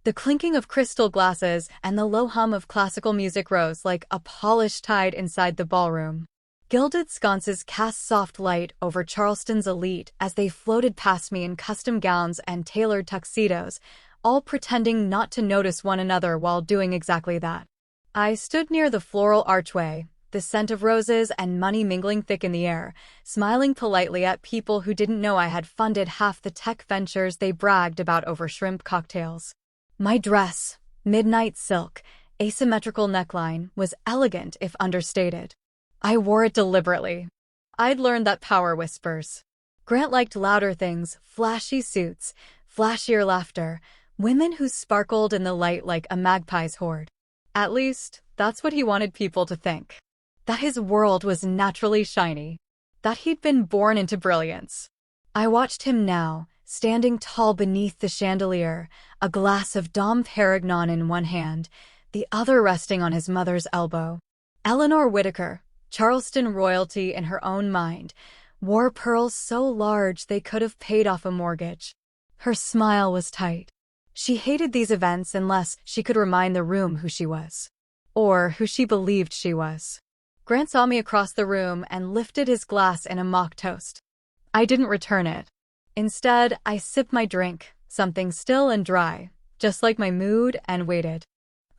The clinking of crystal glasses and the low hum of classical music rose like a polished tide inside the ballroom. Gilded sconces cast soft light over Charleston's elite as they floated past me in custom gowns and tailored tuxedos, all pretending not to notice one another while doing exactly that. I stood near the floral archway, the scent of roses and money mingling thick in the air, smiling politely at people who didn't know I had funded half the tech ventures they bragged about over shrimp cocktails. My dress, midnight silk, asymmetrical neckline, was elegant if understated. I wore it deliberately. I'd learned that power whispers. Grant liked louder things, flashy suits, flashier laughter, women who sparkled in the light like a magpie's hoard. At least, that's what he wanted people to think. That his world was naturally shiny. That he'd been born into brilliance. I watched him now, standing tall beneath the chandelier, a glass of Dom Perignon in one hand, the other resting on his mother's elbow. Eleanor Whitaker, Charleston royalty in her own mind, wore pearls so large they could have paid off a mortgage. Her smile was tight. She hated these events unless she could remind the room who she was. Or who she believed she was. Grant saw me across the room and lifted his glass in a mock toast. I didn't return it. Instead, I sipped my drink, something still and dry, just like my mood, and waited.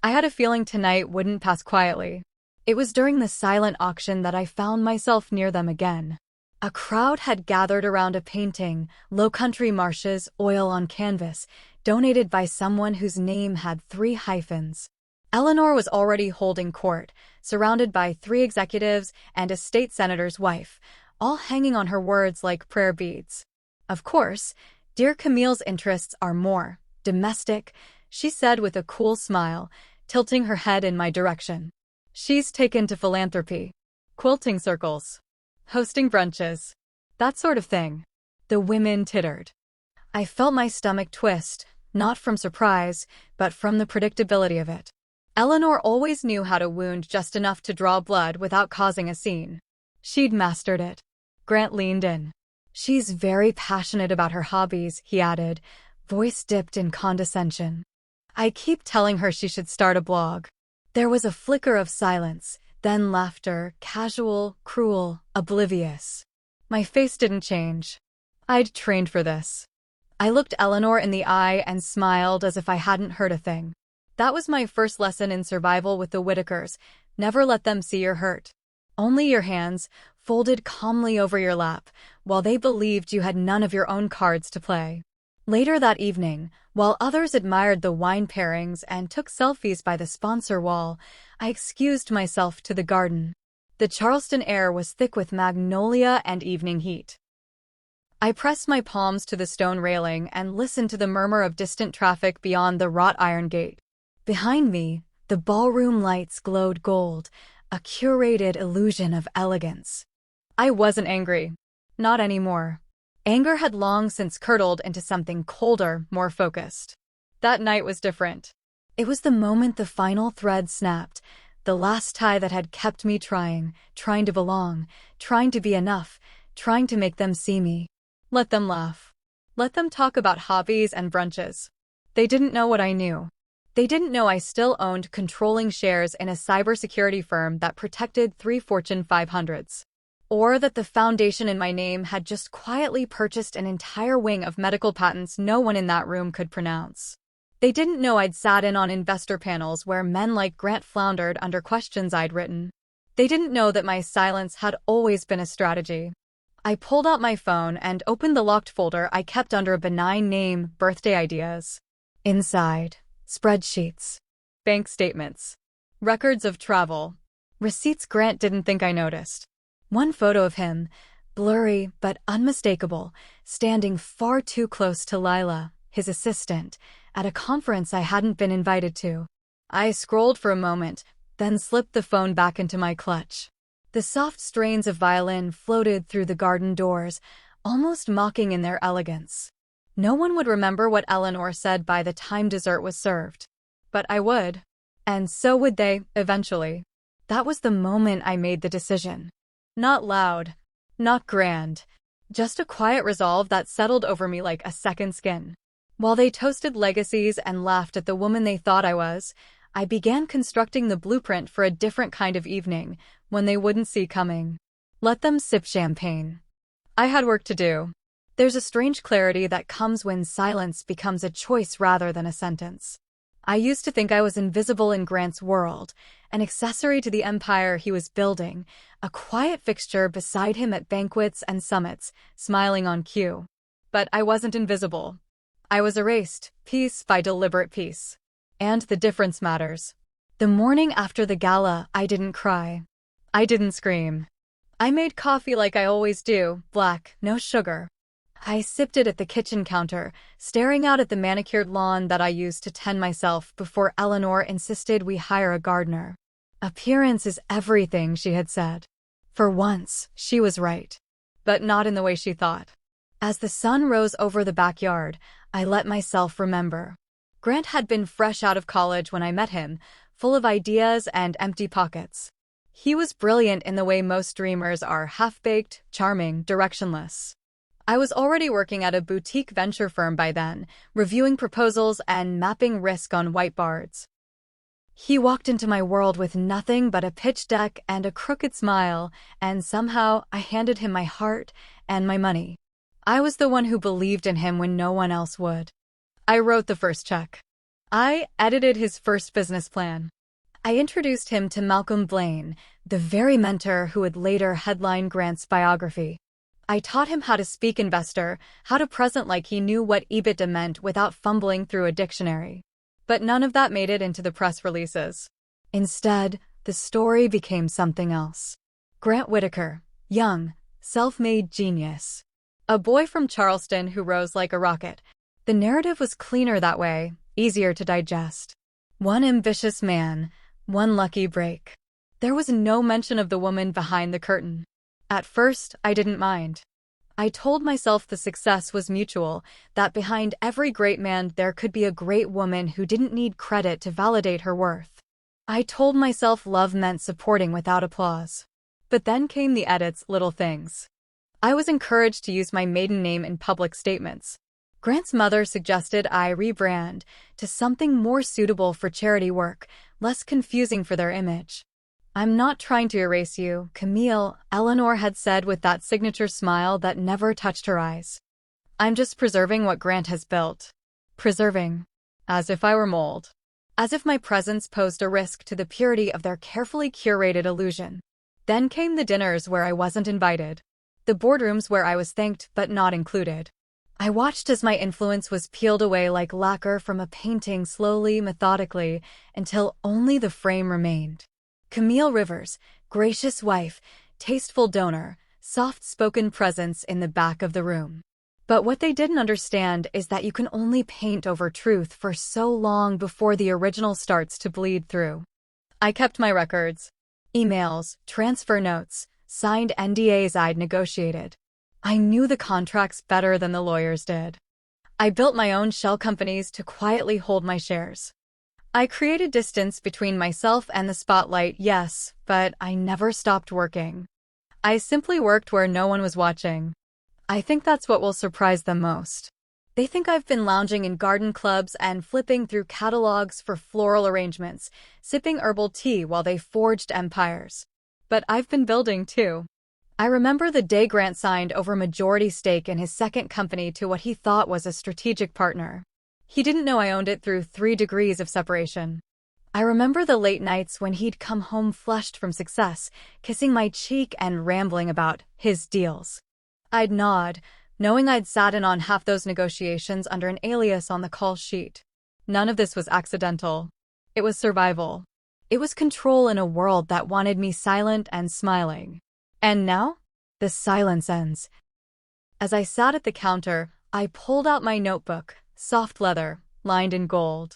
I had a feeling tonight wouldn't pass quietly. It was during the silent auction that I found myself near them again. A crowd had gathered around a painting, Low Country Marshes, oil on canvas, donated by someone whose name had 3 hyphens. Eleanor was already holding court, surrounded by 3 executives and a state senator's wife, all hanging on her words like prayer beads. Of course, dear Camille's interests are more domestic, she said with a cool smile, tilting her head in my direction. She's taken to philanthropy, quilting circles, hosting brunches, that sort of thing. The women tittered. I felt my stomach twist, not from surprise, but from the predictability of it. Eleanor always knew how to wound just enough to draw blood without causing a scene. She'd mastered it. Grant leaned in. She's very passionate about her hobbies, he added, voice dipped in condescension. I keep telling her she should start a blog. There was a flicker of silence, then laughter, casual, cruel, oblivious. My face didn't change. I'd trained for this. I looked Eleanor in the eye and smiled as if I hadn't heard a thing. That was my first lesson in survival with the Whitakers. Never let them see you're hurt. Only your hands, folded calmly over your lap, while they believed you had none of your own cards to play. Later that evening, while others admired the wine pairings and took selfies by the sponsor wall, I excused myself to the garden. The Charleston air was thick with magnolia and evening heat. I pressed my palms to the stone railing and listened to the murmur of distant traffic beyond the wrought iron gate. Behind me, the ballroom lights glowed gold, a curated illusion of elegance. I wasn't angry. Not anymore. Anger had long since curdled into something colder, more focused. That night was different. It was the moment the final thread snapped, the last tie that had kept me trying to belong, trying to be enough, trying to make them see me. Let them laugh. Let them talk about hobbies and brunches. They didn't know what I knew. They didn't know I still owned controlling shares in a cybersecurity firm that protected 3 Fortune 500s. Or that the foundation in my name had just quietly purchased an entire wing of medical patents no one in that room could pronounce. They didn't know I'd sat in on investor panels where men like Grant floundered under questions I'd written. They didn't know that my silence had always been a strategy. I pulled out my phone and opened the locked folder I kept under a benign name, Birthday Ideas. Inside, spreadsheets, bank statements, records of travel, receipts Grant didn't think I noticed. One photo of him, blurry but unmistakable, standing far too close to Lila, his assistant, at a conference I hadn't been invited to. I scrolled for a moment, then slipped the phone back into my clutch. The soft strains of violin floated through the garden doors, almost mocking in their elegance. No one would remember what Eleanor said by the time dessert was served. But I would. And so would they, eventually. That was the moment I made the decision. Not loud, not grand, just a quiet resolve that settled over me like a second skin. While they toasted legacies and laughed at the woman they thought I was, I began constructing the blueprint for a different kind of evening, one they wouldn't see coming. Let them sip champagne. I had work to do. There's a strange clarity that comes when silence becomes a choice rather than a sentence. I used to think I was invisible in Grant's world, an accessory to the empire he was building, a quiet fixture beside him at banquets and summits, smiling on cue. But I wasn't invisible. I was erased, piece by deliberate piece. And the difference matters. The morning after the gala, I didn't cry. I didn't scream. I made coffee like I always do, black, no sugar. I sipped it at the kitchen counter, staring out at the manicured lawn that I used to tend myself before Eleanor insisted we hire a gardener. Appearance is everything, she had said. For once, she was right. But not in the way she thought. As the sun rose over the backyard, I let myself remember. Grant had been fresh out of college when I met him, full of ideas and empty pockets. He was brilliant in the way most dreamers are, half-baked, charming, directionless. I was already working at a boutique venture firm by then, reviewing proposals and mapping risk on whiteboards. He walked into my world with nothing but a pitch deck and a crooked smile, and somehow I handed him my heart and my money. I was the one who believed in him when no one else would. I wrote the first check. I edited his first business plan. I introduced him to Malcolm Blaine, the very mentor who would later headline Grant's biography. I taught him how to speak investor, how to present like he knew what EBITDA meant without fumbling through a dictionary. But none of that made it into the press releases. Instead, the story became something else. Grant Whitaker, young, self-made genius. A boy from Charleston who rose like a rocket. The narrative was cleaner that way, easier to digest. One ambitious man, one lucky break. There was no mention of the woman behind the curtain. At first, I didn't mind. I told myself the success was mutual, that behind every great man there could be a great woman who didn't need credit to validate her worth. I told myself love meant supporting without applause. But then came the edits, little things. I was encouraged to use my maiden name in public statements. Grant's mother suggested I rebrand to something more suitable for charity work, less confusing for their image. I'm not trying to erase you, Camille, Eleanor had said with that signature smile that never touched her eyes. I'm just preserving what Grant has built. Preserving. As if I were mold. As if my presence posed a risk to the purity of their carefully curated illusion. Then came the dinners where I wasn't invited. The boardrooms where I was thanked but not included. I watched as my influence was peeled away like lacquer from a painting slowly, methodically, until only the frame remained. Camille Rivers, gracious wife, tasteful donor, soft-spoken presence in the back of the room. But what they didn't understand is that you can only paint over truth for so long before the original starts to bleed through. I kept my records. Emails, transfer notes, signed NDAs I'd negotiated. I knew the contracts better than the lawyers did. I built my own shell companies to quietly hold my shares. I created distance between myself and the spotlight, yes, but I never stopped working. I simply worked where no one was watching. I think that's what will surprise them most. They think I've been lounging in garden clubs and flipping through catalogs for floral arrangements, sipping herbal tea while they forged empires. But I've been building too. I remember the day Grant signed over majority stake in his second company to what he thought was a strategic partner. He didn't know I owned it through 3 degrees of separation. I remember the late nights when he'd come home flushed from success, kissing my cheek and rambling about his deals. I'd nod, knowing I'd sat in on half those negotiations under an alias on the call sheet. None of this was accidental. It was survival. It was control in a world that wanted me silent and smiling. And now, the silence ends. As I sat at the counter, I pulled out my notebook, soft leather, lined in gold.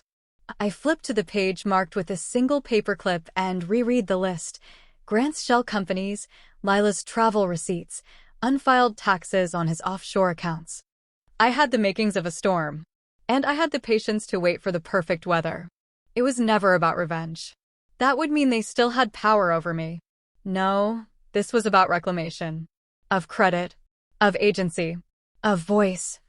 I flipped to the page marked with a single paperclip and reread the list. Grant's shell companies, Lila's travel receipts, unfiled taxes on his offshore accounts. I had the makings of a storm. And I had the patience to wait for the perfect weather. It was never about revenge. That would mean they still had power over me. No, this was about reclamation. Of credit. Of agency. Of voice.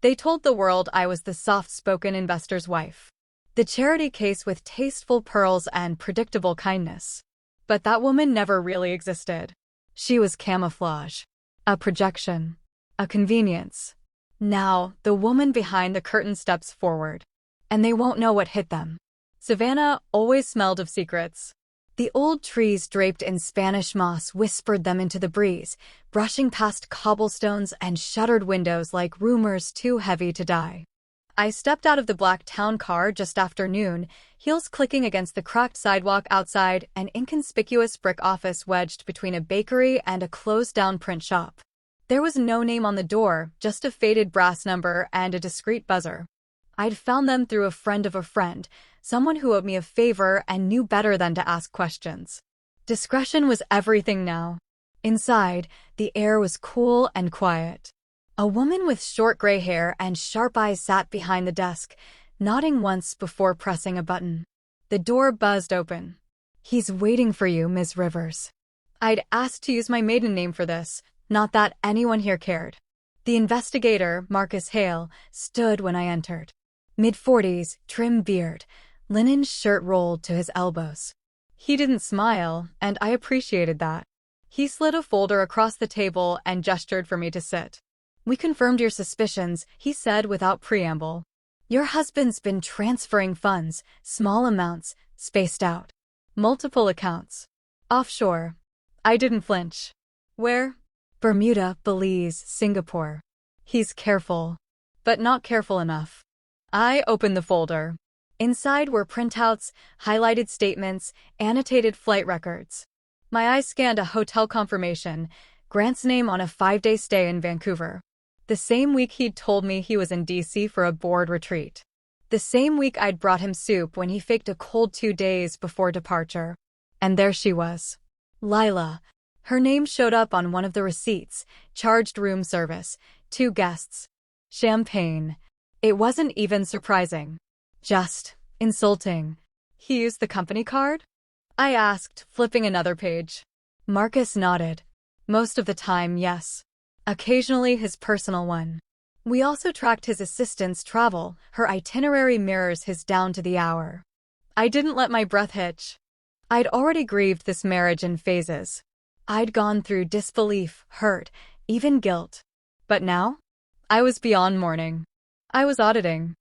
They told the world I was the soft-spoken investor's wife. The charity case with tasteful pearls and predictable kindness. But that woman never really existed. She was camouflage. A projection. A convenience. Now, the woman behind the curtain steps forward. And they won't know what hit them. Savannah always smelled of secrets. The old trees draped in Spanish moss whispered them into the breeze, brushing past cobblestones and shuttered windows like rumors too heavy to die. I stepped out of the black town car just after noon, heels clicking against the cracked sidewalk outside, an inconspicuous brick office wedged between a bakery and a closed-down print shop. There was no name on the door, just a faded brass number and a discreet buzzer. I'd found them through a friend of a friend, someone who owed me a favor and knew better than to ask questions. Discretion was everything now. Inside, the air was cool and quiet. A woman with short gray hair and sharp eyes sat behind the desk, nodding once before pressing a button. The door buzzed open. "He's waiting for you, Ms. Rivers." I'd asked to use my maiden name for this, not that anyone here cared. The investigator, Marcus Hale, stood when I entered. Mid-40s, trim beard, linen shirt rolled to his elbows. He didn't smile, and I appreciated that. He slid a folder across the table and gestured for me to sit. "We confirmed your suspicions," he said without preamble. "Your husband's been transferring funds, small amounts, spaced out. Multiple accounts. Offshore." I didn't flinch. "Where?" "Bermuda, Belize, Singapore." "He's careful. But not careful enough." I opened the folder. Inside were printouts, highlighted statements, annotated flight records. My eyes scanned a hotel confirmation, Grant's name on a 5-day stay in Vancouver. The same week he'd told me he was in D.C. for a board retreat. The same week I'd brought him soup when he faked a cold 2 days before departure. And there she was. Lila. Her name showed up on one of the receipts, charged room service, 2 guests. Champagne. It wasn't even surprising. Just insulting. "He used the company card?" I asked, flipping another page. Marcus nodded. "Most of the time, yes. Occasionally his personal one. We also tracked his assistant's travel. Her itinerary mirrors his down to the hour." I didn't let my breath hitch. I'd already grieved this marriage in phases. I'd gone through disbelief, hurt, even guilt. But now? I was beyond mourning. I was auditing.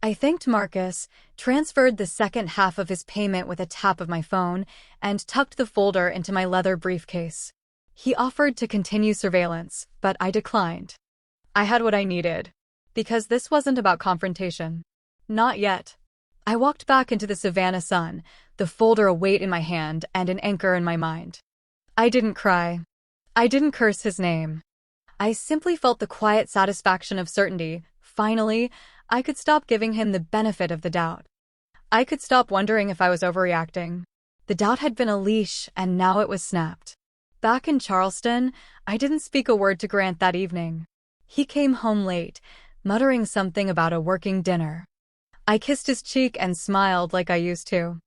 I thanked Marcus, transferred the second half of his payment with a tap of my phone, and tucked the folder into my leather briefcase. He offered to continue surveillance, but I declined. I had what I needed. Because this wasn't about confrontation. Not yet. I walked back into the Savannah sun, the folder a weight in my hand and an anchor in my mind. I didn't cry. I didn't curse his name. I simply felt the quiet satisfaction of certainty. Finally, I could stop giving him the benefit of the doubt. I could stop wondering if I was overreacting. The doubt had been a leash, and now it was snapped. Back in Charleston, I didn't speak a word to Grant that evening. He came home late, muttering something about a working dinner. I kissed his cheek and smiled like I used to.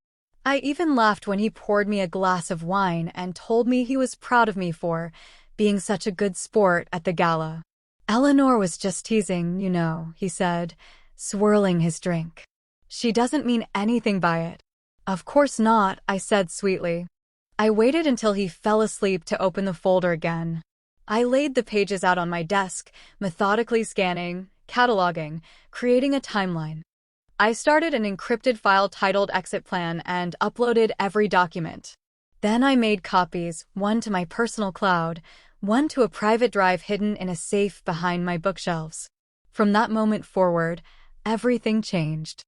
I even laughed when he poured me a glass of wine and told me he was proud of me for being such a good sport at the gala. "Eleanor was just teasing, you know," he said, swirling his drink. "She doesn't mean anything by it." "Of course not," I said sweetly. I waited until he fell asleep to open the folder again. I laid the pages out on my desk, methodically scanning, cataloging, creating a timeline. I started an encrypted file titled Exit Plan and uploaded every document. Then I made copies, one to my personal cloud, one to a private drive hidden in a safe behind my bookshelves. From that moment forward, everything changed.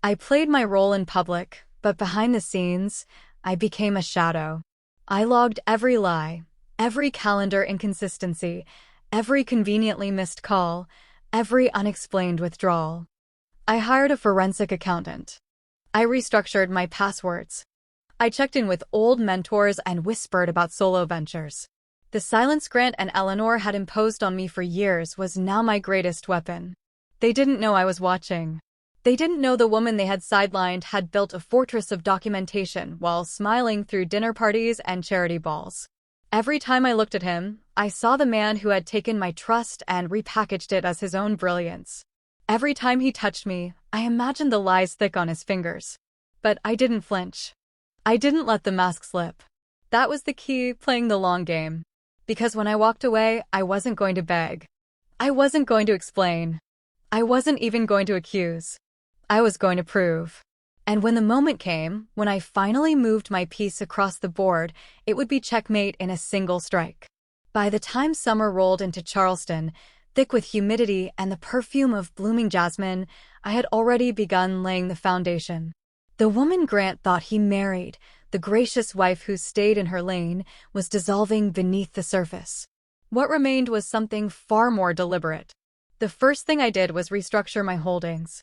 I played my role in public, but behind the scenes, I became a shadow. I logged every lie, every calendar inconsistency, every conveniently missed call, every unexplained withdrawal. I hired a forensic accountant. I restructured my passwords. I checked in with old mentors and whispered about solo ventures. The silence Grant and Eleanor had imposed on me for years was now my greatest weapon. They didn't know I was watching. They didn't know the woman they had sidelined had built a fortress of documentation while smiling through dinner parties and charity balls. Every time I looked at him, I saw the man who had taken my trust and repackaged it as his own brilliance. Every time he touched me, I imagined the lies thick on his fingers. But I didn't flinch. I didn't let the mask slip. That was the key, playing the long game. Because when I walked away, I wasn't going to beg. I wasn't going to explain. I wasn't even going to accuse. I was going to prove. And when the moment came, when I finally moved my piece across the board, it would be checkmate in a single strike. By the time summer rolled into Charleston, thick with humidity and the perfume of blooming jasmine, I had already begun laying the foundation. The woman Grant thought he married, the gracious wife who stayed in her lane, was dissolving beneath the surface. What remained was something far more deliberate. The first thing I did was restructure my holdings.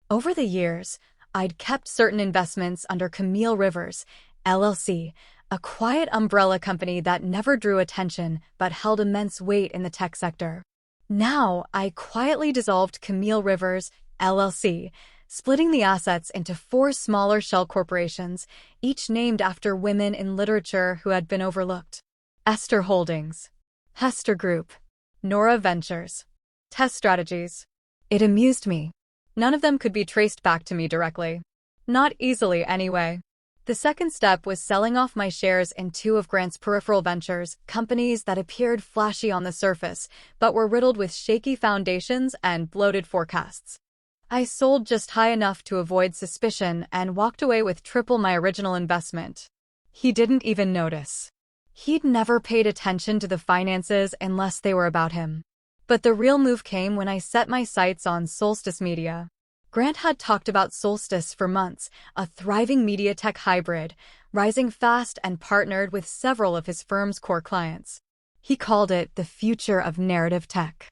Over the years, I'd kept certain investments under Camille Rivers, LLC, a quiet umbrella company that never drew attention but held immense weight in the tech sector. Now, I quietly dissolved Camille Rivers, LLC, splitting the assets into 4 smaller shell corporations, each named after women in literature who had been overlooked. Esther Holdings, Hester Group, Nora Ventures, Test Strategies. It amused me. None of them could be traced back to me directly. Not easily, anyway. The second step was selling off my shares in 2 of Grant's peripheral ventures, companies that appeared flashy on the surface, but were riddled with shaky foundations and bloated forecasts. I sold just high enough to avoid suspicion and walked away with triple my original investment. He didn't even notice. He'd never paid attention to the finances unless they were about him. But the real move came when I set my sights on Solstice Media. Grant had talked about Solstice for months, a thriving media tech hybrid, rising fast and partnered with several of his firm's core clients. He called it the future of narrative tech.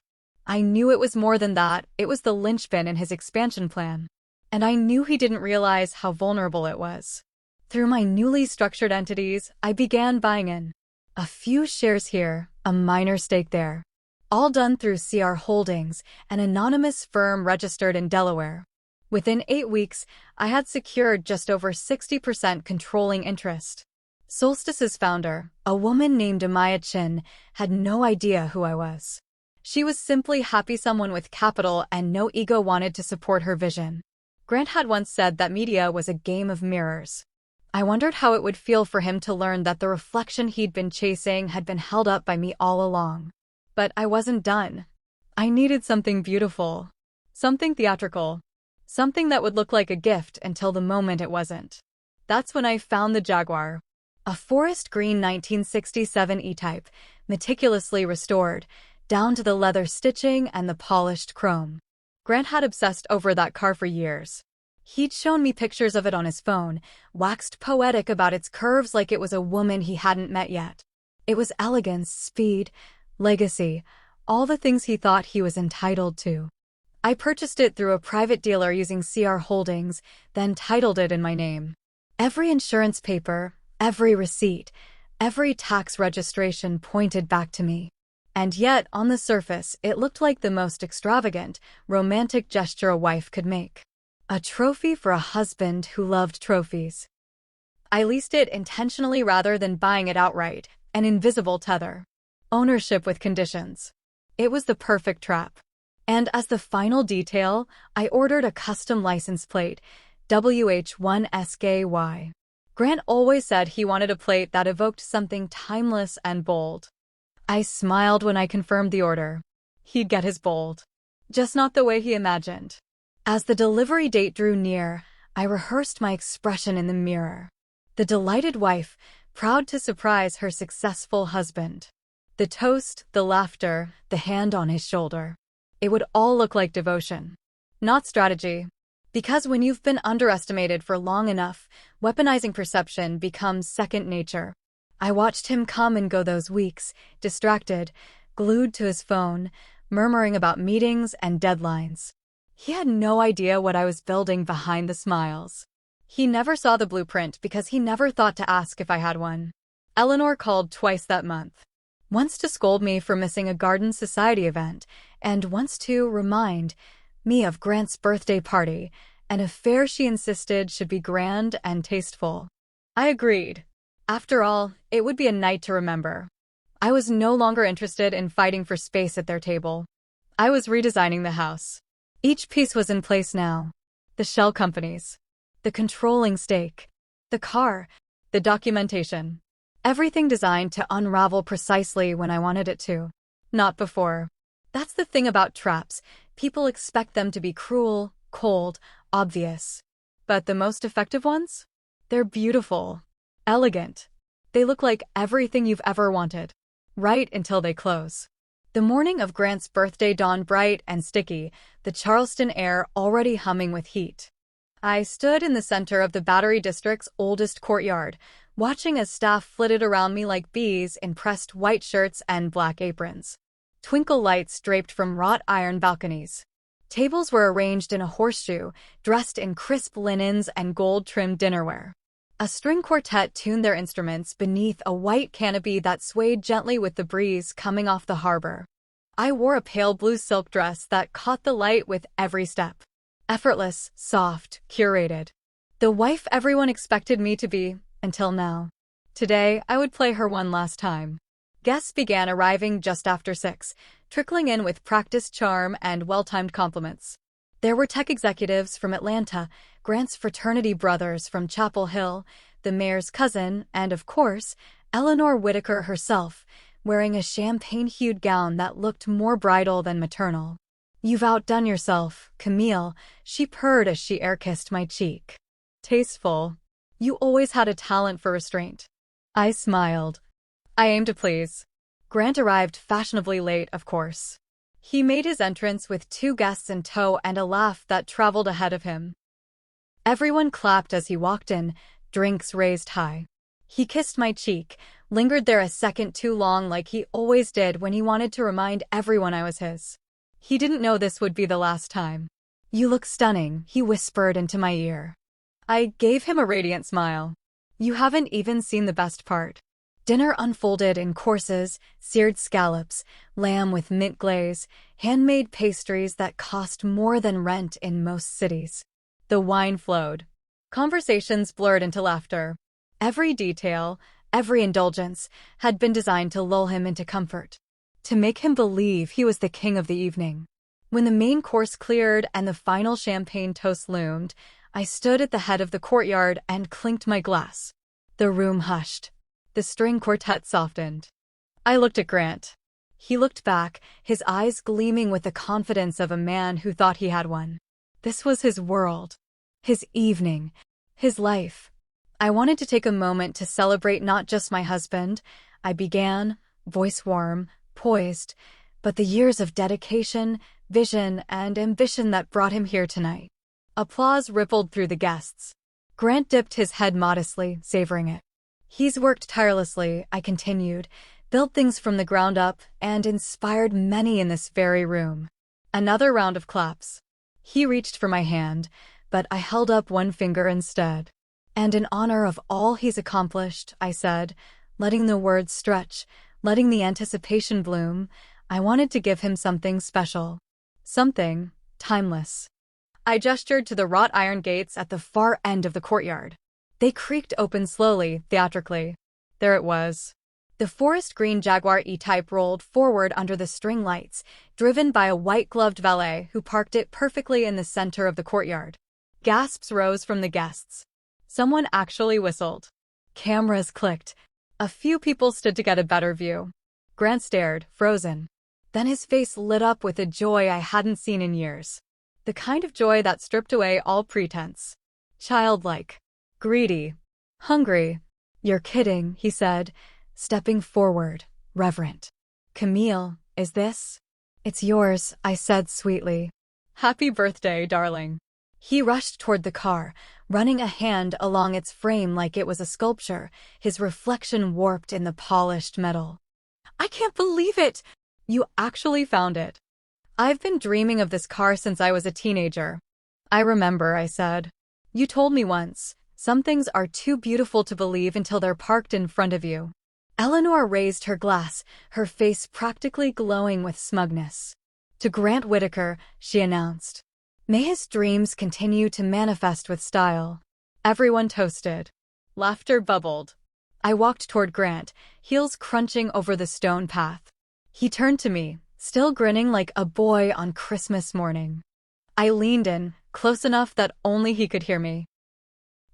I knew it was more than that. It was the linchpin in his expansion plan. And I knew he didn't realize how vulnerable it was. Through my newly structured entities, I began buying in. A few shares here, a minor stake there. All done through CR Holdings, an anonymous firm registered in Delaware. Within 8 weeks, I had secured just over 60% controlling interest. Solstice's founder, a woman named Amaya Chin, had no idea who I was. She was simply happy someone with capital and no ego wanted to support her vision. Grant had once said that media was a game of mirrors. I wondered how it would feel for him to learn that the reflection he'd been chasing had been held up by me all along. But I wasn't done. I needed something beautiful. Something theatrical. Something that would look like a gift until the moment it wasn't. That's when I found the Jaguar. A forest green 1967 E-Type, meticulously restored, down to the leather stitching and the polished chrome. Grant had obsessed over that car for years. He'd shown me pictures of it on his phone, waxed poetic about its curves like it was a woman he hadn't met yet. It was elegance, speed, legacy, all the things he thought he was entitled to. I purchased it through a private dealer using CR Holdings, then titled it in my name. Every insurance paper, every receipt, every tax registration pointed back to me. And yet, on the surface, it looked like the most extravagant, romantic gesture a wife could make. A trophy for a husband who loved trophies. I leased it intentionally rather than buying it outright, an invisible tether. Ownership with conditions. It was the perfect trap. And as the final detail, I ordered a custom license plate, WH1SKY. Grant always said he wanted a plate that evoked something timeless and bold. I smiled when I confirmed the order. He'd get his bold. Just not the way he imagined. As the delivery date drew near, I rehearsed my expression in the mirror. The delighted wife, proud to surprise her successful husband. The toast, the laughter, the hand on his shoulder. It would all look like devotion, not strategy. Because when you've been underestimated for long enough, weaponizing perception becomes second nature. I watched him come and go those weeks, distracted, glued to his phone, murmuring about meetings and deadlines. He had no idea what I was building behind the smiles. He never saw the blueprint because he never thought to ask if I had one. Eleanor called twice that month. Once to scold me for missing a Garden Society event, and once to remind me of Grant's birthday party, an affair she insisted should be grand and tasteful. I agreed. After all, it would be a night to remember. I was no longer interested in fighting for space at their table. I was redesigning the house. Each piece was in place now. The shell companies, the controlling stake, the car, the documentation. Everything designed to unravel precisely when I wanted it to. Not before. That's the thing about traps. People expect them to be cruel, cold, obvious. But the most effective ones? They're beautiful, elegant. They look like everything you've ever wanted. Right until they close. The morning of Grant's birthday dawned bright and sticky, the Charleston air already humming with heat. I stood in the center of the Battery District's oldest courtyard, watching as staff flitted around me like bees in pressed white shirts and black aprons. Twinkle lights draped from wrought iron balconies. Tables were arranged in a horseshoe, dressed in crisp linens and gold-trimmed dinnerware. A string quartet tuned their instruments beneath a white canopy that swayed gently with the breeze coming off the harbor. I wore a pale blue silk dress that caught the light with every step. Effortless, soft, curated. The wife everyone expected me to be, until now. Today, I would play her one last time. Guests began arriving just after 6, trickling in with practiced charm and well-timed compliments. There were tech executives from Atlanta, Grant's fraternity brothers from Chapel Hill, the mayor's cousin, and of course, Eleanor Whitaker herself, wearing a champagne-hued gown that looked more bridal than maternal. "You've outdone yourself, Camille," she purred as she air-kissed my cheek. "Tasteful. You always had a talent for restraint." I smiled. I aimed to please. Grant arrived fashionably late, of course. He made his entrance with 2 guests in tow and a laugh that traveled ahead of him. Everyone clapped as he walked in, drinks raised high. He kissed my cheek, lingered there a second too long like he always did when he wanted to remind everyone I was his. He didn't know this would be the last time. "You look stunning," he whispered into my ear. I gave him a radiant smile. "You haven't even seen the best part." Dinner unfolded in courses, seared scallops, lamb with mint glaze, handmade pastries that cost more than rent in most cities. The wine flowed. Conversations blurred into laughter. Every detail, every indulgence, had been designed to lull him into comfort, to make him believe he was the king of the evening. When the main course cleared and the final champagne toast loomed, I stood at the head of the courtyard and clinked my glass. The room hushed. The string quartet softened. I looked at Grant. He looked back, his eyes gleaming with the confidence of a man who thought he had one. This was his world, his evening, his life. I wanted to take a moment to celebrate not just my husband, I began, voice warm, poised, but the years of dedication, vision, and ambition that brought him here tonight. Applause rippled through the guests. Grant dipped his head modestly, savoring it. "He's worked tirelessly," I continued, "built things from the ground up, and inspired many in this very room." Another round of claps. He reached for my hand, but I held up one finger instead. "And in honor of all he's accomplished," I said, letting the words stretch, letting the anticipation bloom, I wanted to give him something special. Something timeless. I gestured to the wrought iron gates at the far end of the courtyard. They creaked open slowly, theatrically. There it was. The forest green Jaguar E-Type rolled forward under the string lights, driven by a white-gloved valet who parked it perfectly in the center of the courtyard. Gasps rose from the guests. Someone actually whistled. Cameras clicked. A few people stood to get a better view. Grant stared, frozen. Then his face lit up with a joy I hadn't seen in years. The kind of joy that stripped away all pretense. Childlike. Greedy. Hungry. "You're kidding," he said, stepping forward, reverent. "Camille, is this?" "It's yours," I said sweetly. "Happy birthday, darling." He rushed toward the car, running a hand along its frame like it was a sculpture, his reflection warped in the polished metal. "I can't believe it! You actually found it." "I've been dreaming of this car since I was a teenager." "I remember," I said. "You told me once. Some things are too beautiful to believe until they're parked in front of you." Eleanor raised her glass, her face practically glowing with smugness. "To Grant Whitaker," she announced. "May his dreams continue to manifest with style." Everyone toasted. Laughter bubbled. I walked toward Grant, heels crunching over the stone path. He turned to me, still grinning like a boy on Christmas morning. I leaned in, close enough that only he could hear me.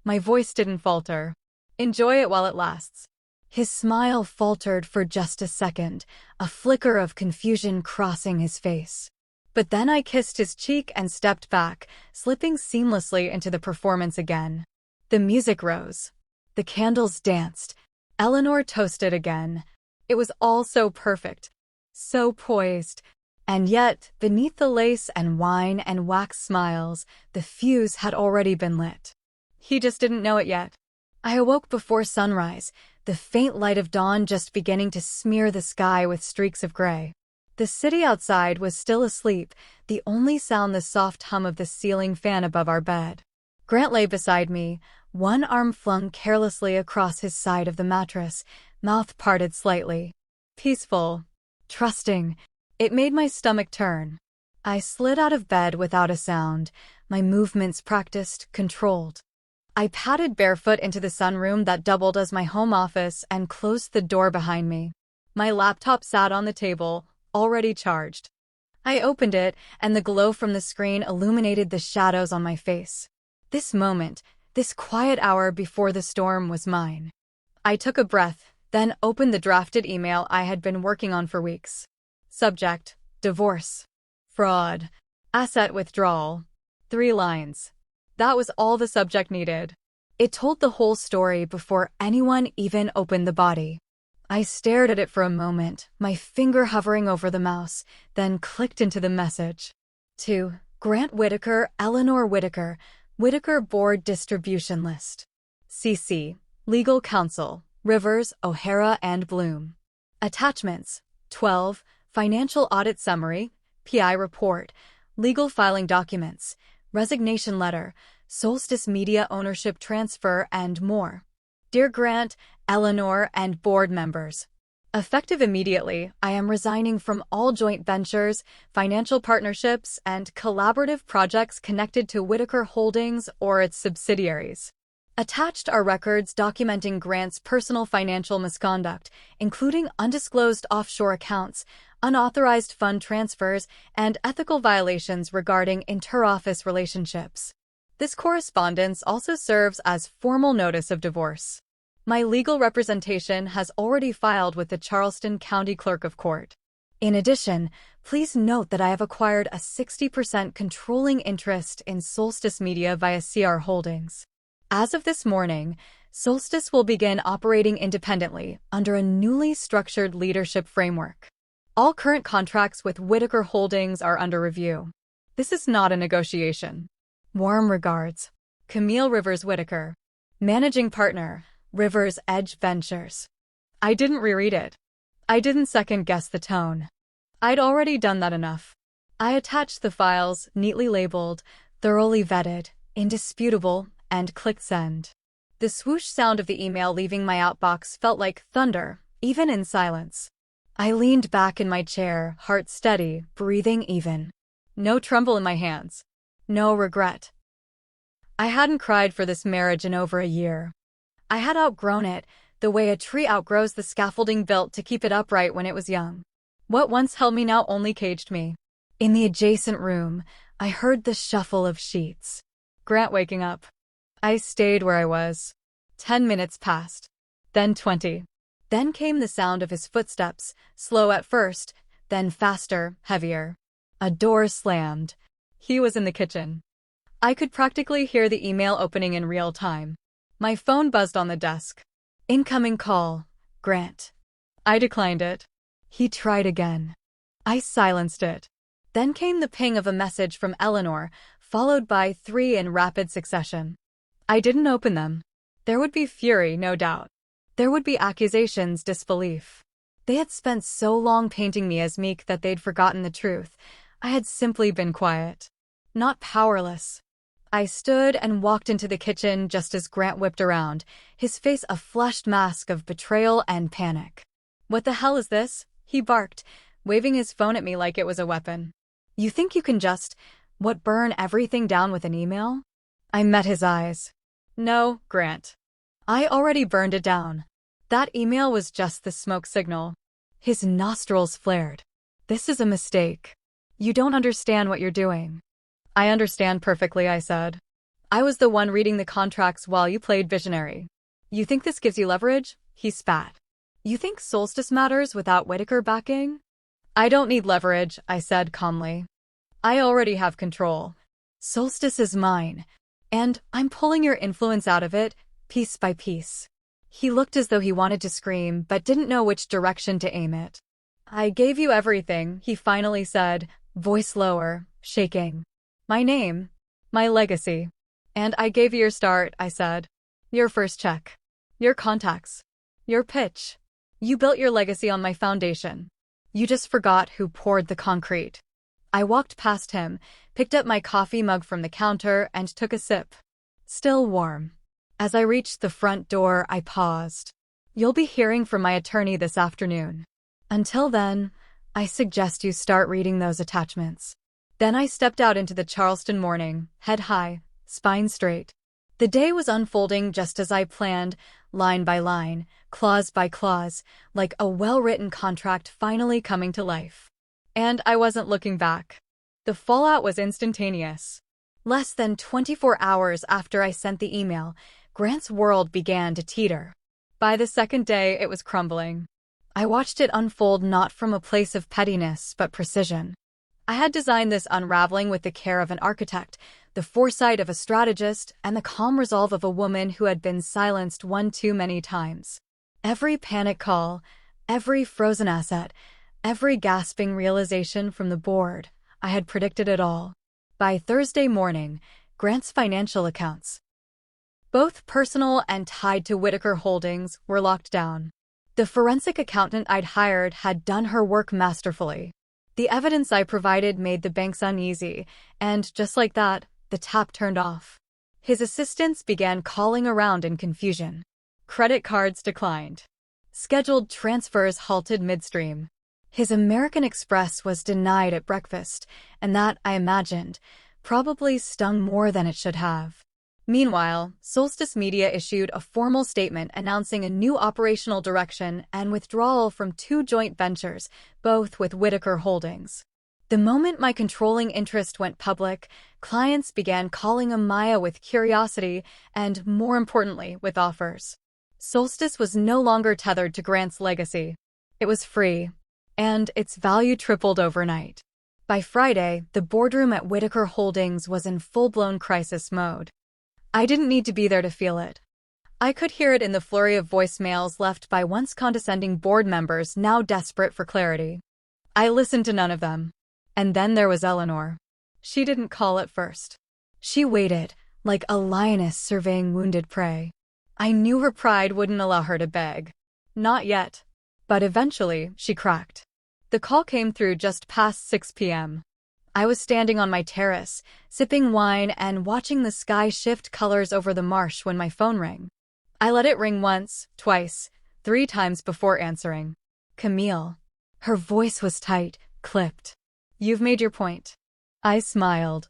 My voice didn't falter. "Enjoy it while it lasts." His smile faltered for just a second, a flicker of confusion crossing his face. But then I kissed his cheek and stepped back, slipping seamlessly into the performance again. The music rose. The candles danced. Eleanor toasted again. It was all so perfect, so poised. And yet, beneath the lace and wine and wax smiles, the fuse had already been lit. He just didn't know it yet. I awoke before sunrise, the faint light of dawn just beginning to smear the sky with streaks of gray. The city outside was still asleep, the only sound the soft hum of the ceiling fan above our bed. Grant lay beside me, one arm flung carelessly across his side of the mattress, mouth parted slightly. Peaceful. Trusting. It made my stomach turn. I slid out of bed without a sound, my movements practiced, controlled. I padded barefoot into the sunroom that doubled as my home office and closed the door behind me. My laptop sat on the table, already charged. I opened it, and the glow from the screen illuminated the shadows on my face. This moment, this quiet hour before the storm, was mine. I took a breath, then opened the drafted email I had been working on for weeks. Subject: divorce. Fraud. Asset withdrawal. 3 lines. That was all the subject needed. It told the whole story before anyone even opened the body. I stared at it for a moment, my finger hovering over the mouse, then clicked into the message. To Grant Whitaker, Eleanor Whitaker, Whitaker Board Distribution List. CC. Legal Counsel, Rivers, O'Hara and Bloom. Attachments: 12. Financial Audit Summary, PI Report, Legal Filing Documents, Resignation Letter, Solstice Media Ownership Transfer, and more. Dear Grant, Eleanor, and board members. Effective immediately, I am resigning from all joint ventures, financial partnerships, and collaborative projects connected to Whitaker Holdings or its subsidiaries. Attached are records documenting Grant's personal financial misconduct, including undisclosed offshore accounts, unauthorized fund transfers, and ethical violations regarding interoffice relationships. This correspondence also serves as formal notice of divorce. My legal representation has already filed with the Charleston County Clerk of Court. In addition, please note that I have acquired a 60% controlling interest in Solstice Media via CR Holdings. As of this morning, Solstice will begin operating independently under a newly structured leadership framework. All current contracts with Whitaker Holdings are under review. This is not a negotiation. Warm regards. Camille Rivers Whitaker. Managing Partner, Rivers Edge Ventures. I didn't reread it. I didn't second-guess the tone. I'd already done that enough. I attached the files, neatly labeled, thoroughly vetted, indisputable, and clicked send. The swoosh sound of the email leaving my outbox felt like thunder, even in silence. I leaned back in my chair, heart steady, breathing even. No tremble in my hands. No regret. I hadn't cried for this marriage in over a year. I had outgrown it, the way a tree outgrows the scaffolding built to keep it upright when it was young. What once held me now only caged me. In the adjacent room, I heard the shuffle of sheets. Grant waking up. I stayed where I was. 10 minutes passed. Then 20. Then came the sound of his footsteps, slow at first, then faster, heavier. A door slammed. He was in the kitchen. I could practically hear the email opening in real time. My phone buzzed on the desk. Incoming call, Grant. I declined it. He tried again. I silenced it. Then came the ping of a message from Eleanor, followed by 3 in rapid succession. I didn't open them. There would be fury, no doubt. There would be accusations, disbelief. They had spent so long painting me as meek that they'd forgotten the truth. I had simply been quiet. Not powerless. I stood and walked into the kitchen just as Grant whipped around, his face a flushed mask of betrayal and panic. What the hell is this? He barked, waving his phone at me like it was a weapon. You think you can just, burn everything down with an email? I met his eyes. No, Grant. I already burned it down. That email was just the smoke signal. His nostrils flared. This is a mistake. You don't understand what you're doing. I understand perfectly, I said. I was the one reading the contracts while you played visionary. You think this gives you leverage? He spat. You think Solstice matters without Whittaker backing? I don't need leverage, I said calmly. I already have control. Solstice is mine, and I'm pulling your influence out of it, piece by piece. He looked as though he wanted to scream, but didn't know which direction to aim it. I gave you everything, he finally said, voice lower, shaking. My name, my legacy. And I gave you your start, I said. Your first check. Your contacts. Your pitch. You built your legacy on my foundation. You just forgot who poured the concrete. I walked past him, picked up my coffee mug from the counter, and took a sip. Still warm. As I reached the front door, I paused. You'll be hearing from my attorney this afternoon. Until then, I suggest you start reading those attachments. Then I stepped out into the Charleston morning, head high, spine straight. The day was unfolding just as I planned, line by line, clause by clause, like a well-written contract finally coming to life. And I wasn't looking back. The fallout was instantaneous. Less than 24 hours after I sent the email, Grant's world began to teeter. By the second day, it was crumbling. I watched it unfold not from a place of pettiness, but precision. I had designed this unraveling with the care of an architect, the foresight of a strategist, and the calm resolve of a woman who had been silenced one too many times. Every panic call, every frozen asset, every gasping realization from the board, I had predicted it all. By Thursday morning, Grant's financial accounts, both personal and tied to Whittaker Holdings, were locked down. The forensic accountant I'd hired had done her work masterfully. The evidence I provided made the banks uneasy, and just like that, the tap turned off. His assistants began calling around in confusion. Credit cards declined. Scheduled transfers halted midstream. His American Express was denied at breakfast, and that, I imagined, probably stung more than it should have. Meanwhile, Solstice Media issued a formal statement announcing a new operational direction and withdrawal from 2 joint ventures, both with Whittaker Holdings. The moment my controlling interest went public, clients began calling Amaya with curiosity and, more importantly, with offers. Solstice was no longer tethered to Grant's legacy. It was free, and its value tripled overnight. By Friday, the boardroom at Whittaker Holdings was in full-blown crisis mode. I didn't need to be there to feel it. I could hear it in the flurry of voicemails left by once condescending board members now desperate for clarity. I listened to none of them. And then there was Eleanor. She didn't call at first. She waited, like a lioness surveying wounded prey. I knew her pride wouldn't allow her to beg. Not yet. But eventually, she cracked. The call came through just past 6 p.m. I was standing on my terrace, sipping wine and watching the sky shift colors over the marsh when my phone rang. I let it ring once, twice, 3 times before answering. Camille. Her voice was tight, clipped. You've made your point. I smiled.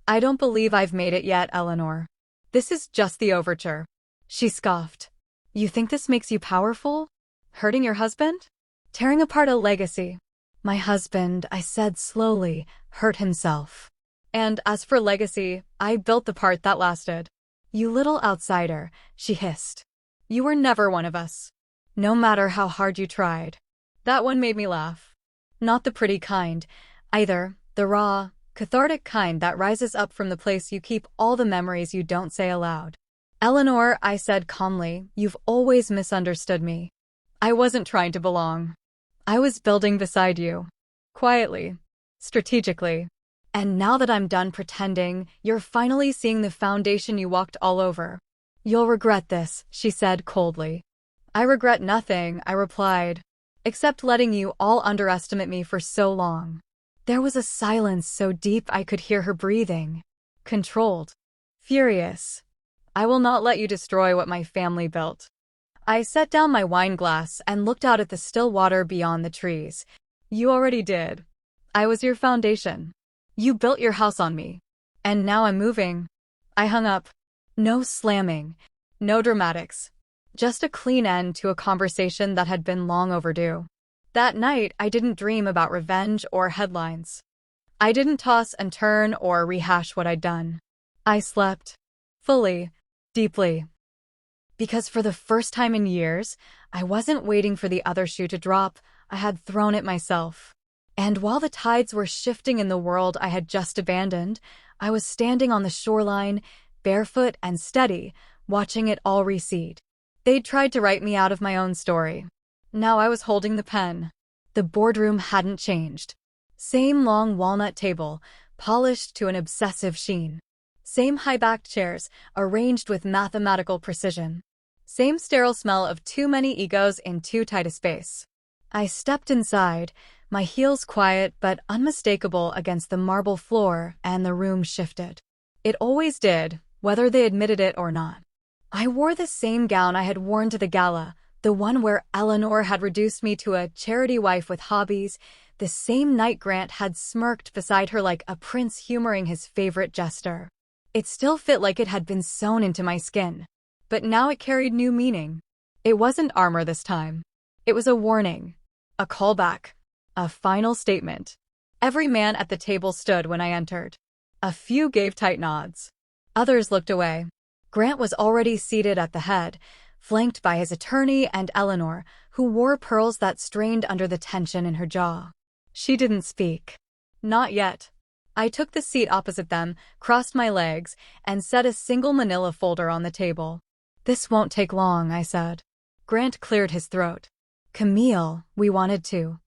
I don't believe I've made it yet, Eleanor. This is just the overture. She scoffed. You think this makes you powerful? Hurting your husband? Tearing apart a legacy. My husband, I said slowly, hurt himself. And as for legacy, I built the part that lasted. You little outsider, she hissed. You were never one of us. No matter how hard you tried. That one made me laugh. Not the pretty kind, either, the raw, cathartic kind that rises up from the place you keep all the memories you don't say aloud. Eleanor, I said calmly, you've always misunderstood me. I wasn't trying to belong. I was building beside you. Quietly. Strategically. And now that I'm done pretending, you're finally seeing the foundation you walked all over. You'll regret this, she said coldly. I regret nothing, I replied. Except letting you all underestimate me for so long. There was a silence so deep I could hear her breathing. Controlled. Furious. I will not let you destroy what my family built. I set down my wine glass and looked out at the still water beyond the trees. You already did. I was your foundation. You built your house on me. And now I'm moving. I hung up. No slamming. No dramatics. Just a clean end to a conversation that had been long overdue. That night, I didn't dream about revenge or headlines. I didn't toss and turn or rehash what I'd done. I slept. Fully. Deeply. Because for the first time in years, I wasn't waiting for the other shoe to drop, I had thrown it myself. And while the tides were shifting in the world I had just abandoned, I was standing on the shoreline, barefoot and steady, watching it all recede. They'd tried to write me out of my own story. Now I was holding the pen. The boardroom hadn't changed. Same long walnut table, polished to an obsessive sheen. Same high-backed chairs, arranged with mathematical precision. Same sterile smell of too many egos in too tight a space. I stepped inside, my heels quiet but unmistakable against the marble floor, and the room shifted. It always did, whether they admitted it or not. I wore the same gown I had worn to the gala, the one where Eleanor had reduced me to a charity wife with hobbies, the same night Grant had smirked beside her like a prince humoring his favorite jester. It still fit like it had been sewn into my skin. But now it carried new meaning. It wasn't armor this time. It was a warning. A callback. A final statement. Every man at the table stood when I entered. A few gave tight nods. Others looked away. Grant was already seated at the head, flanked by his attorney and Eleanor, who wore pearls that strained under the tension in her jaw. She didn't speak. Not yet. I took the seat opposite them, crossed my legs, and set a single manila folder on the table. "This won't take long," I said. Grant cleared his throat. "Camille, we wanted to."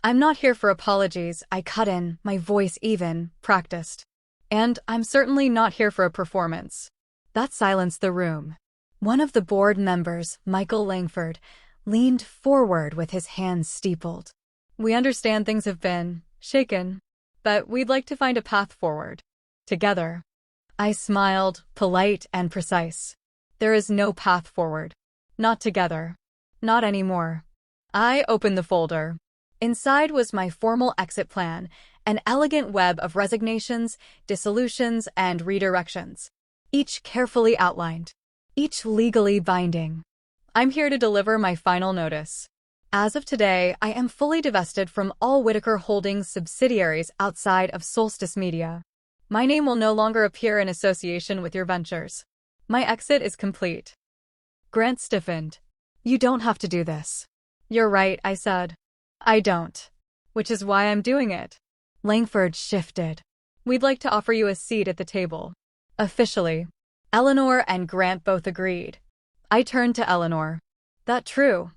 "I'm not here for apologies," I cut in, my voice even, practiced. "And I'm certainly not here for a performance." That silenced the room. One of the board members, Michael Langford, leaned forward with his hands steepled. "We understand things have been shaken, but we'd like to find a path forward. Together." I smiled, polite and precise. "There is no path forward. Not together. Not anymore." I opened the folder. Inside was my formal exit plan, an elegant web of resignations, dissolutions, and redirections. Each carefully outlined. Each legally binding. I'm here to deliver my final notice. As of today, I am fully divested from all Whitaker Holdings subsidiaries outside of Solstice Media. My name will no longer appear in association with your ventures. My exit is complete. Grant stiffened. "You don't have to do this." "You're right," I said. "I don't. Which is why I'm doing it." Langford shifted. "We'd like to offer you a seat at the table. Officially." Eleanor and Grant both agreed. I turned to Eleanor. "That true?"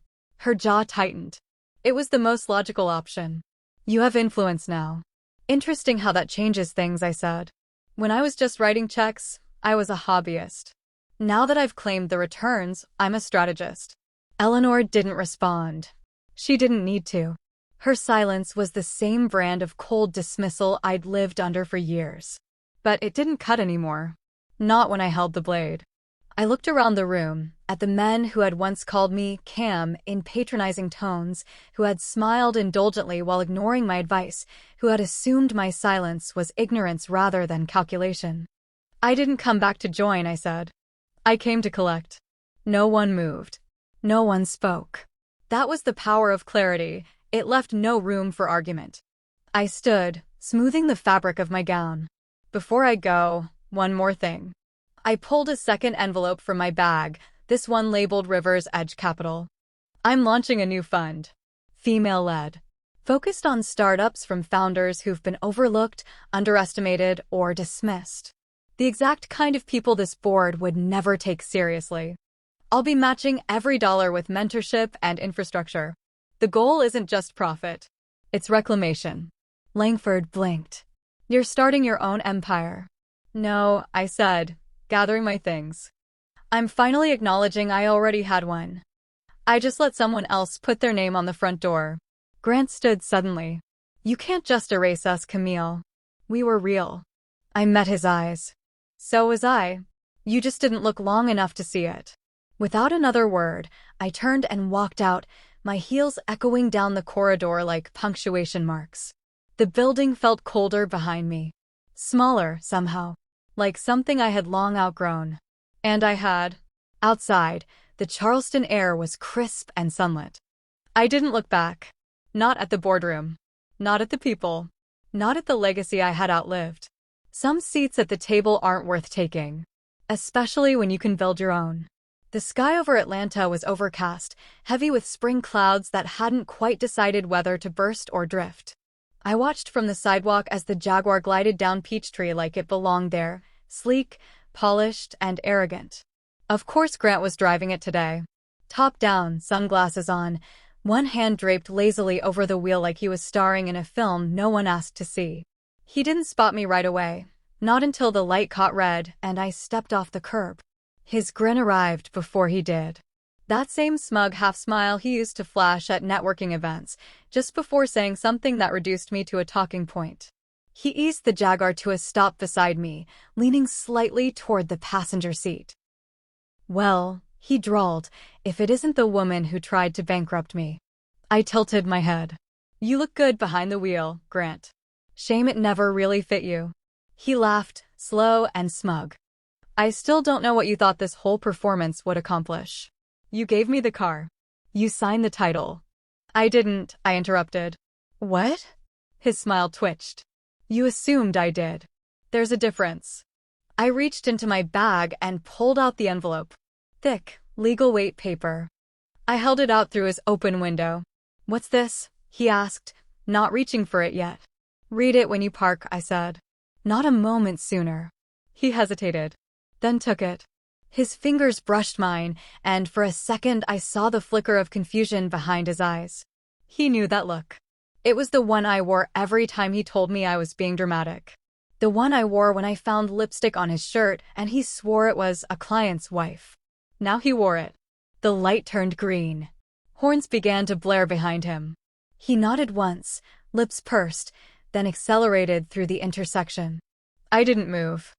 Her jaw tightened. It was the most logical option. "You have influence now." "Interesting how that changes things," I said. "When I was just writing checks, I was a hobbyist. Now that I've claimed the returns, I'm a strategist." Eleanor didn't respond. She didn't need to. Her silence was the same brand of cold dismissal I'd lived under for years. But it didn't cut anymore. Not when I held the blade. I looked around the room, at the men who had once called me Cam in patronizing tones, who had smiled indulgently while ignoring my advice, who had assumed my silence was ignorance rather than calculation. "I didn't come back to join," I said. "I came to collect." No one moved. No one spoke. That was the power of clarity. It left no room for argument. I stood, smoothing the fabric of my gown. "Before I go, one more thing." I pulled a second envelope from my bag, this one labeled Rivers Edge Capital. "I'm launching a new fund. Female-led. Focused on startups from founders who've been overlooked, underestimated, or dismissed. The exact kind of people this board would never take seriously. I'll be matching every dollar with mentorship and infrastructure. The goal isn't just profit. It's reclamation." Langford blinked. "You're starting your own empire." "No," I said, gathering my things. "I'm finally acknowledging I already had one. I just let someone else put their name on the front door." Grant stood suddenly. "You can't just erase us, Camille. We were real." I met his eyes. "So was I. You just didn't look long enough to see it." Without another word, I turned and walked out, my heels echoing down the corridor like punctuation marks. The building felt colder behind me. Smaller, somehow. Like something I had long outgrown. And I had. Outside, the Charleston air was crisp and sunlit. I didn't look back. Not at the boardroom. Not at the people. Not at the legacy I had outlived. Some seats at the table aren't worth taking, especially when you can build your own. The sky over Atlanta was overcast, heavy with spring clouds that hadn't quite decided whether to burst or drift. I watched from the sidewalk as the Jaguar glided down Peachtree like it belonged there, sleek, polished, and arrogant. Of course Grant was driving it today. Top down, sunglasses on, one hand draped lazily over the wheel like he was starring in a film no one asked to see. He didn't spot me right away, not until the light caught red and I stepped off the curb. His grin arrived before he did. That same smug half-smile he used to flash at networking events, just before saying something that reduced me to a talking point. He eased the Jaguar to a stop beside me, leaning slightly toward the passenger seat. "Well," he drawled, "if it isn't the woman who tried to bankrupt me." I tilted my head. "You look good behind the wheel, Grant. Shame it never really fit you." He laughed, slow and smug. "I still don't know what you thought this whole performance would accomplish. You gave me the car. You signed the title." "I didn't," I interrupted. "What?" His smile twitched. "You assumed I did. There's a difference." I reached into my bag and pulled out the envelope. Thick, legal weight paper. I held it out through his open window. "What's this?" he asked, not reaching for it yet. "Read it when you park," I said. Not a moment sooner. He hesitated, then took it. His fingers brushed mine, and for a second I saw the flicker of confusion behind his eyes. He knew that look. It was the one I wore every time he told me I was being dramatic. The one I wore when I found lipstick on his shirt and he swore it was a client's wife. Now he wore it. The light turned green. Horns began to blare behind him. He nodded once, lips pursed, then accelerated through the intersection. I didn't move.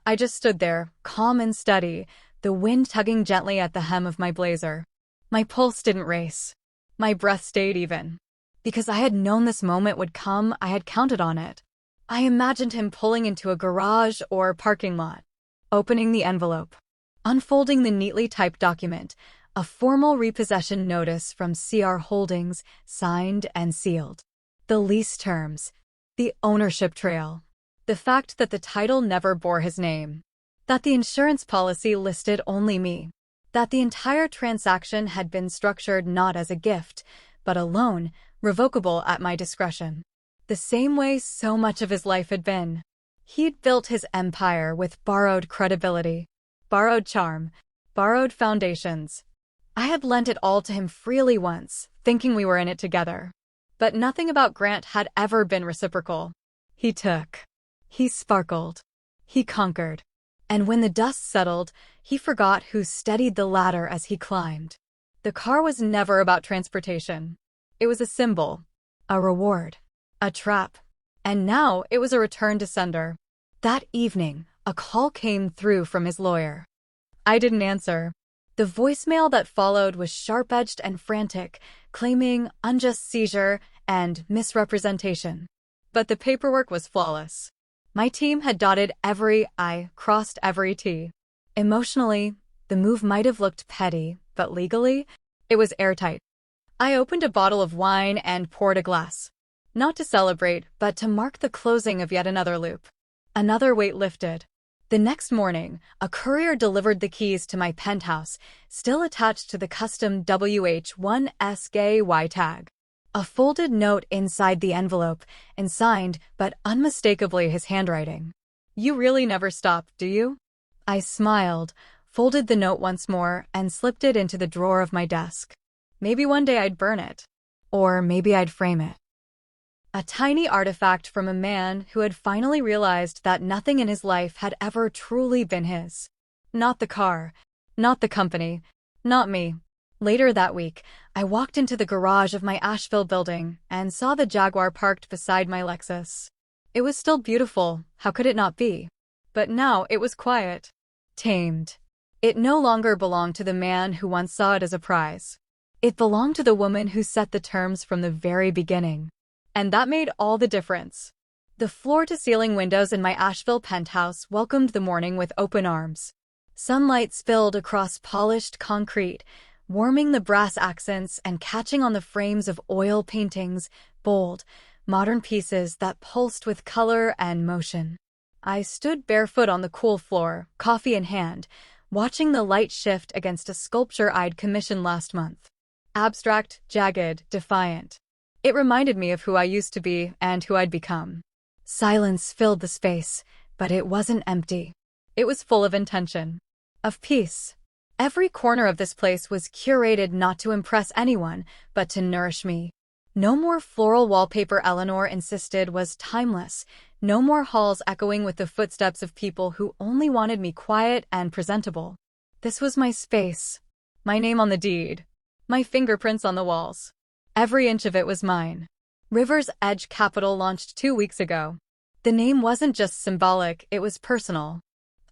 I just stood there, calm and steady, the wind tugging gently at the hem of my blazer. My pulse didn't race. My breath stayed even. Because I had known this moment would come, I had counted on it. I imagined him pulling into a garage or parking lot, opening the envelope, unfolding the neatly typed document, a formal repossession notice from CR Holdings, signed and sealed. The lease terms, the ownership trail, the fact that the title never bore his name, that the insurance policy listed only me, that the entire transaction had been structured not as a gift, but a loan, revocable at my discretion. The same way so much of his life had been. He'd built his empire with borrowed credibility, borrowed charm, borrowed foundations. I had lent it all to him freely once, thinking we were in it together. But nothing about Grant had ever been reciprocal. He took. He sparkled. He conquered. And when the dust settled, he forgot who steadied the ladder as he climbed. The car was never about transportation. It was a symbol, a reward, a trap. And now it was a return to sender. That evening, a call came through from his lawyer. I didn't answer. The voicemail that followed was sharp-edged and frantic, claiming unjust seizure and misrepresentation. But the paperwork was flawless. My team had dotted every I, crossed every T. Emotionally, the move might have looked petty, but legally, it was airtight. I opened a bottle of wine and poured a glass. Not to celebrate, but to mark the closing of yet another loop. Another weight lifted. The next morning, a courier delivered the keys to my penthouse, still attached to the custom WH1SKY tag. A folded note inside the envelope, and signed, but unmistakably his handwriting. "You really never stop, do you?" I smiled, folded the note once more, and slipped it into the drawer of my desk. Maybe one day I'd burn it. Or maybe I'd frame it. A tiny artifact from a man who had finally realized that nothing in his life had ever truly been his. Not the car, not the company, not me. Later that week, I walked into the garage of my Asheville building and saw the Jaguar parked beside my Lexus. It was still beautiful, how could it not be? But now it was quiet, tamed. It no longer belonged to the man who once saw it as a prize. It belonged to the woman who set the terms from the very beginning. And that made all the difference. The floor-to-ceiling windows in my Asheville penthouse welcomed the morning with open arms. Sunlight spilled across polished concrete, warming the brass accents and catching on the frames of oil paintings, bold, modern pieces that pulsed with color and motion. I stood barefoot on the cool floor, coffee in hand, watching the light shift against a sculpture I'd commissioned last month. Abstract, jagged, defiant. It reminded me of who I used to be and who I'd become. Silence filled the space, but it wasn't empty. It was full of intention. Of peace. Every corner of this place was curated not to impress anyone, but to nourish me. No more floral wallpaper, Eleanor insisted, was timeless. No more halls echoing with the footsteps of people who only wanted me quiet and presentable. This was my space. My name on the deed. My fingerprints on the walls. Every inch of it was mine. River's Edge Capital launched 2 weeks ago. The name wasn't just symbolic, it was personal.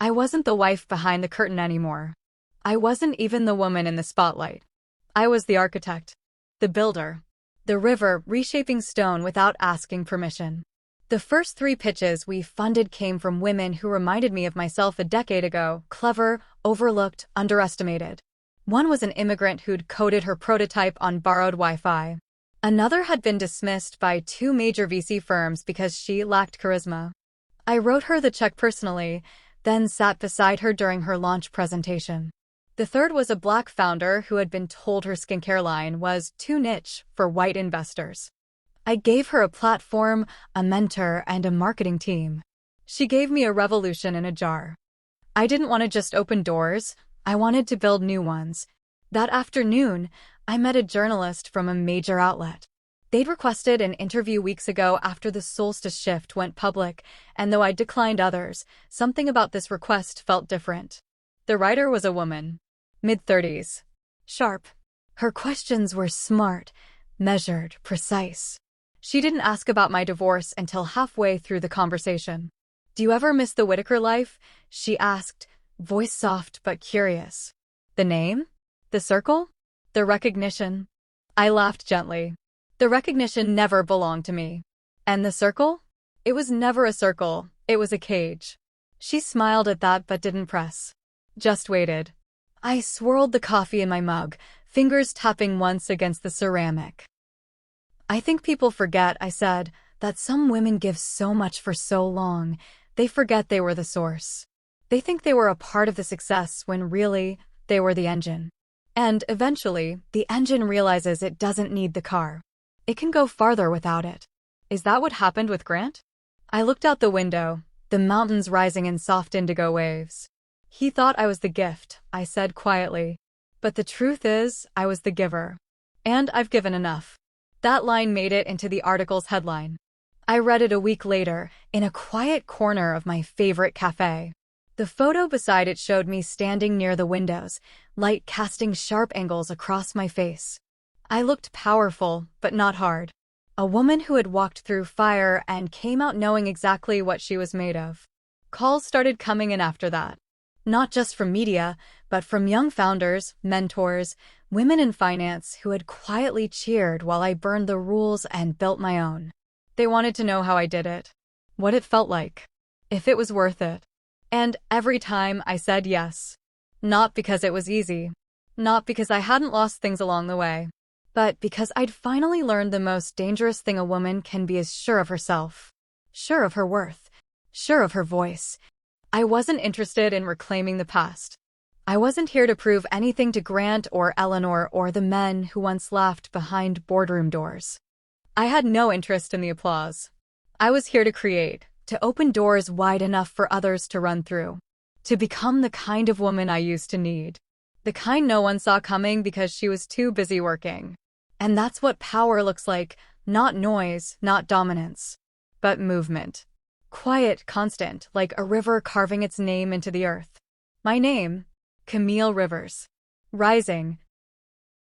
I wasn't the wife behind the curtain anymore. I wasn't even the woman in the spotlight. I was the architect. The builder. The river reshaping stone without asking permission. The first 3 pitches we funded came from women who reminded me of myself a decade ago, clever, overlooked, underestimated. One was an immigrant who'd coded her prototype on borrowed Wi-Fi. Another had been dismissed by 2 major VC firms because she lacked charisma. I wrote her the check personally, then sat beside her during her launch presentation. The third was a Black founder who had been told her skincare line was too niche for white investors. I gave her a platform, a mentor, and a marketing team. She gave me a revolution in a jar. I didn't want to just open doors, I wanted to build new ones. That afternoon, I met a journalist from a major outlet. They'd requested an interview weeks ago after the solstice shift went public, and though I declined others, something about this request felt different. The writer was a woman. Mid-30s. Sharp. Her questions were smart, measured, precise. She didn't ask about my divorce until halfway through the conversation. "Do you ever miss the Whitaker life?" she asked, voice soft but curious. The name? The circle? The recognition? I laughed gently. The recognition never belonged to me. And the circle? It was never a circle, it was a cage. She smiled at that but didn't press. Just waited. I swirled the coffee in my mug, fingers tapping once against the ceramic. "I think people forget," I said, "that some women give so much for so long, they forget they were the source. They think they were a part of the success when really, they were the engine. And eventually, the engine realizes it doesn't need the car. It can go farther without it." Is that what happened with Grant? I looked out the window, the mountains rising in soft indigo waves. "He thought I was the gift," I said quietly. "But the truth is, I was the giver. And I've given enough." That line made it into the article's headline. I read it a week later, in a quiet corner of my favorite cafe. The photo beside it showed me standing near the windows, light casting sharp angles across my face. I looked powerful, but not hard. A woman who had walked through fire and came out knowing exactly what she was made of. Calls started coming in after that. Not just from media, but from young founders, mentors, women in finance who had quietly cheered while I burned the rules and built my own. They wanted to know how I did it, what it felt like, if it was worth it. And every time I said yes. Not because it was easy. Not because I hadn't lost things along the way. But because I'd finally learned the most dangerous thing a woman can be is sure of herself. Sure of her worth. Sure of her voice. I wasn't interested in reclaiming the past. I wasn't here to prove anything to Grant or Eleanor or the men who once laughed behind boardroom doors. I had no interest in the applause. I was here to create, to open doors wide enough for others to run through. To become the kind of woman I used to need. The kind no one saw coming because she was too busy working. And that's what power looks like, not noise, not dominance, but movement. Quiet, constant, like a river carving its name into the earth. My name, Camille Rivers. Rising,